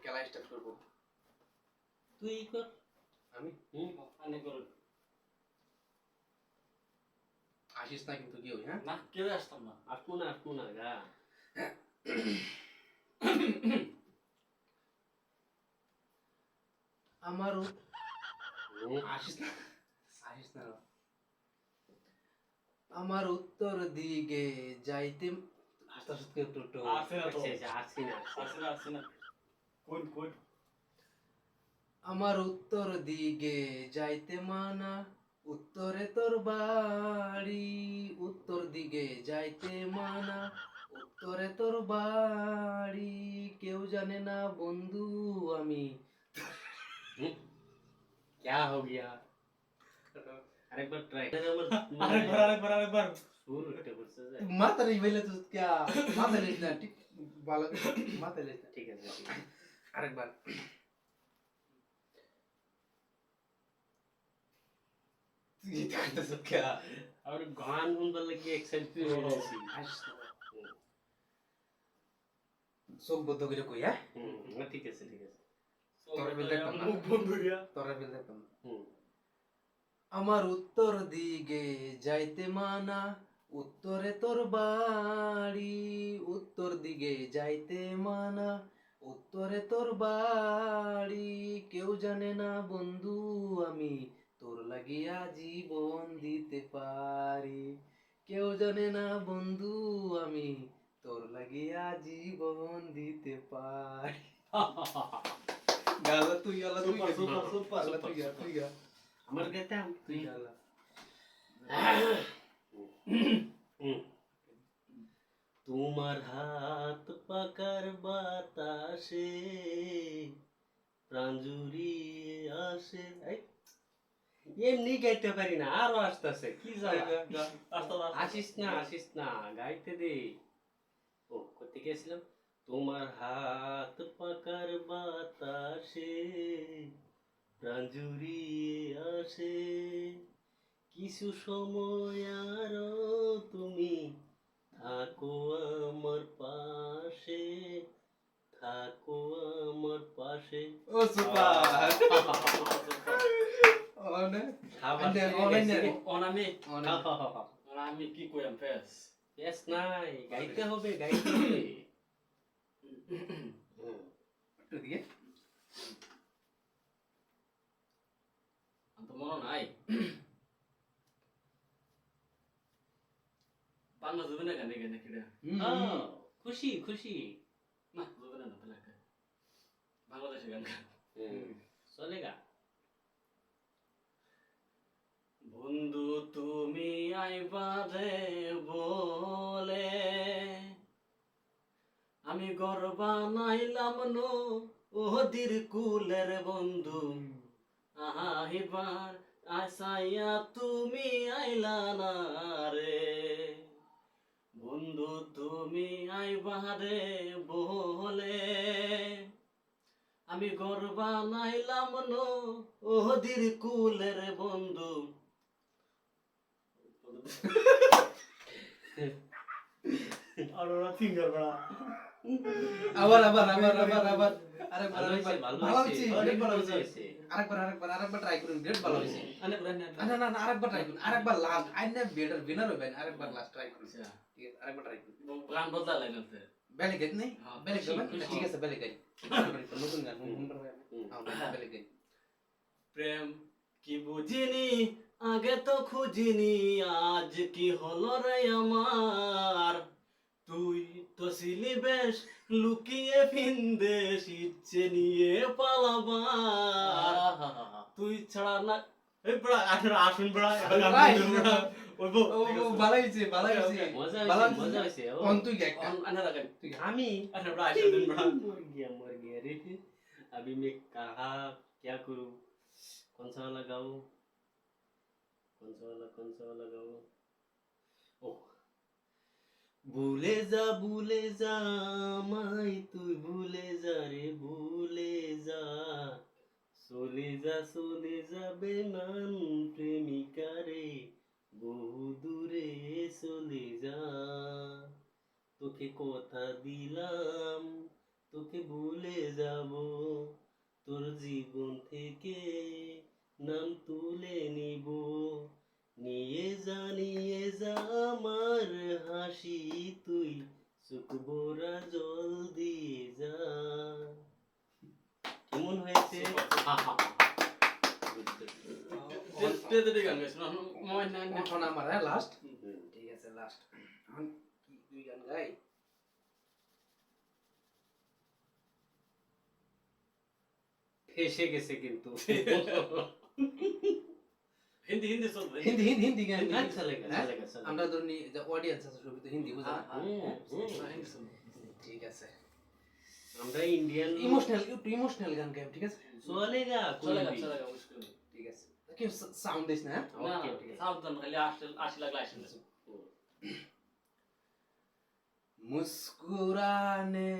খেলা স্টার্ট করব। তুই কর। আমি আনে কর। আসিস না কিন্তু কেউ, হ্যাঁ? না কেউ আসতাম না। আসবো না গা। আমার আসিস না, আসিস না। আমার উত্তর দিকে যাইতে আস্তে আস্তে একটু একটু আসে না তো। আসছি না। কোন আমার উত্তর দিকে যাইতে মানা, উত্তরে তোর বাড়ি। উত্তর দিকে যাইতে মানা, উত্তরে তোর বাড়ি। কেউ জানে না বন্ধু আমি। क्या हो गया? আরেকবার ট্রাই। আরেকবার সুর উঠে পড়ছে যে। মাথা নেই বলে তো क्या মাথা নেই না, ঠিক ভালো মাথা নেই না। ঠিক আছে। আরেকবার তুই করতেছ क्या? আর গান শুনবার লাগি এক্সাইটেড হয়ে গেছি। আসিস না। চোখ বদ্ধ করে কই, হ্যাঁ? ঠিক আছে। তোরা বিল দেখতাম না। মুখ বন্ধ করিয়া। তোরা বিল দেখতাম না। হুম। আমার উত্তর দিকে যাইতে মানা, উত্তরে তোর বাড়ি। উত্তর দিকে যাইতে মানা, উত্তরে তোর বাড়ি। কেউ জানে না বন্ধু আমি তোর লাগিয়া জীবন দিতে পারি। কেউ জানে না বন্ধু আমি তোর লাগিয়া জীবন দিতে পারি। গালা তুই গালা তুই সুপার গালা তুই গা আমার গাইতাম তুই গালা। তোমার হাত পাকার বাতাসে প্রাণ জুড়িয়ে আসে। এমনি গাইতে পারি না, আরো আসতেছে কি জ্বালা। আসিস না গাইতে দে। ও কোথা গেছিলাম? তোমার হাত পাকার বাতাসে প্রাণ জুড়িয়ে আসে, কিছু সময় আরো তুমি থাকো আমার পাশে, থাকো আমার পাশে। ও সুপার অনে আমি কি কইম ফেস বেশ নাই, গাইতে হবে। একটু দিয়ে তো মনে নাই বাংলা যাবে না গানে গানে কিডা খুশি না যাবে না তাহলে বাংলাদেশে গান চলেগা। বন্ধু তুমি আইবা রে বলে আমি ঘর বানাইলাম নো ওদির কুলের বন্ধু আহিবার আসাইয়া তুমি আইলা না রে বন্ধু তুমি আইবা রে বলে আমি ঘর বানাইলাম নো ওদির কুলের বন্ধু আর ওরা সিঙ্গার বড়া আবার ট্রাই করুন, গ্রেট ভালো হয়েছে। না আরেকবার ট্রাই করুন, আরেকবার লাস্ট আইনা বেটার উইনার হবেন। আরেকবার লাস্ট ট্রাই করুন, ঠিক আছে? আরেকবার ট্রাই করুন। গান বদলা লাইন আছে বেলে গেট নেই, হ্যাঁ, বেলে খুশি, গান খুশি। ঠিক আছে, বেলে গাই নতুন গান বেলে গাই। প্রেম কি বুঝিনি আগে তো খুঁজিনি আজ কি হলো রে আমার তুই তো ছিলি বেশ লুকিয়ে ফিনদেশ ইচ্ছে নিয়ে পালাবার তুই ছাড়া না এই বড়া আসুন বড়া ওইবো ভালো হয়েছে মজা হয়েছে। কোন তুই গাই আনা রাখেন আমি আচ্ছা বড়া আসুন বড়া मर गया रे। अभी मैं कहा क्या करूं? कौन सा वाला गाऊं? कौन सा वाला गाऊं? ओह, भूले जा माई तू भूले जा रे भूले जा, চলে যা বেমান প্রেমিকা রে বহু দূরে চলে যা, তোকে কথা দিলাম তোকে ভুলে যাব, তোর জীবন থেকে নাম তুলে নিব, নিয়ে যা আমার হাসি তুই, চোখ ভরা জল দিয়ে যা। কেমন হয়েছে? এখন আমার লাস্ট, ঠিক আছে লাস্ট। এখন কি দুই গান গাই? ফেসে গেছে কিন্তু। হিন্দি হিন্দি চলবে হিন্দি হিন্দি হিন্দি গান গান চলেগা, চলেগা, চলেগা। আমরা ধরুন যে অডিয়েন্স আছে সবই তো হিন্দি বুঝে না। হিন্দি চলবে ঠিক আছে, আমরা ইন্ডিয়ান ইমোশনাল, একটু ইমোশনাল গান গাই, ঠিক আছে? চলেগা, চলেগা কোই ভি। চলেগা মুশকিল নেই ঠিক আছে, কি সাউন্ড দিস না? না ওকে, না ওকে। সাবধান খালি 80 লাগলে 80 না मुस्कुराने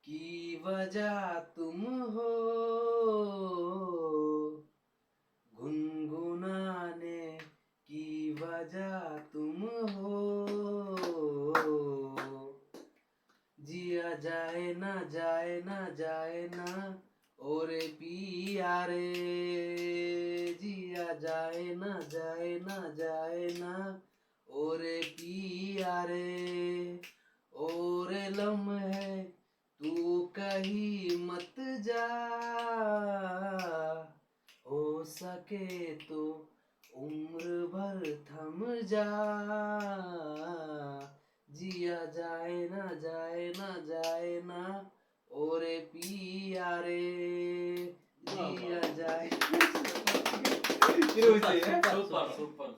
की वजह तुम हो, गुनगुनाने की वजह तुम हो, जिया जाए ना जाए ना जाए ना ओरे पिया रे, जिया जाए ना जाए ना जाए ना ओरे पिया रे, और लम्हे तू कहीं मत जा, हो सके तो उम्र भर थम जा, जिया जाए ना जाए ना जाए ना और पिया रे, जिया जाए। সুপার সুপার সুপার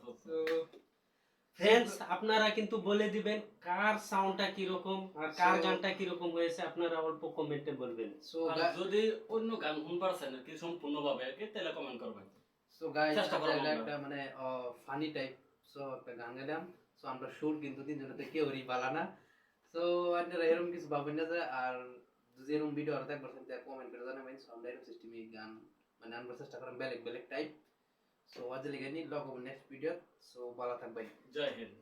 ফ্রেন্ডস, আপনারা কিন্তু বলে দিবেন কার সাউন্ডটা কি রকম আর কার So- গানটা কি রকম হয়েছে, আপনারা অল্প কমেন্টে বলবেন। So আর যদি অন্য গান শুনবার চান কি সম্পূর্ণভাবে আর কি তাহলে কমেন্ট করবেন সো গাইস, চেষ্টা করবো এটা আমরা। একটা মানে ফানি টাইপ, সো একটা গান গাইলাম। সো আমরা শুট কিন্তু তিনজনেতে কেউই বালা না। সো আপনারা এরকম কিছু ভাবেন না যে, আর যদি এরকম ভিডিও আর দেখবার চান তাহলে কমেন্ট করে জানাবেন। সো আমরা এরকম সিস্টেমে গান মানে আনবার চেষ্টা করেন, বেলেগ বেলেগ টাইপ। সো আজ লেগে নি লগ নেক্সট ভিডিও। সো ভালো থাকবেন। জয় হিন্দ।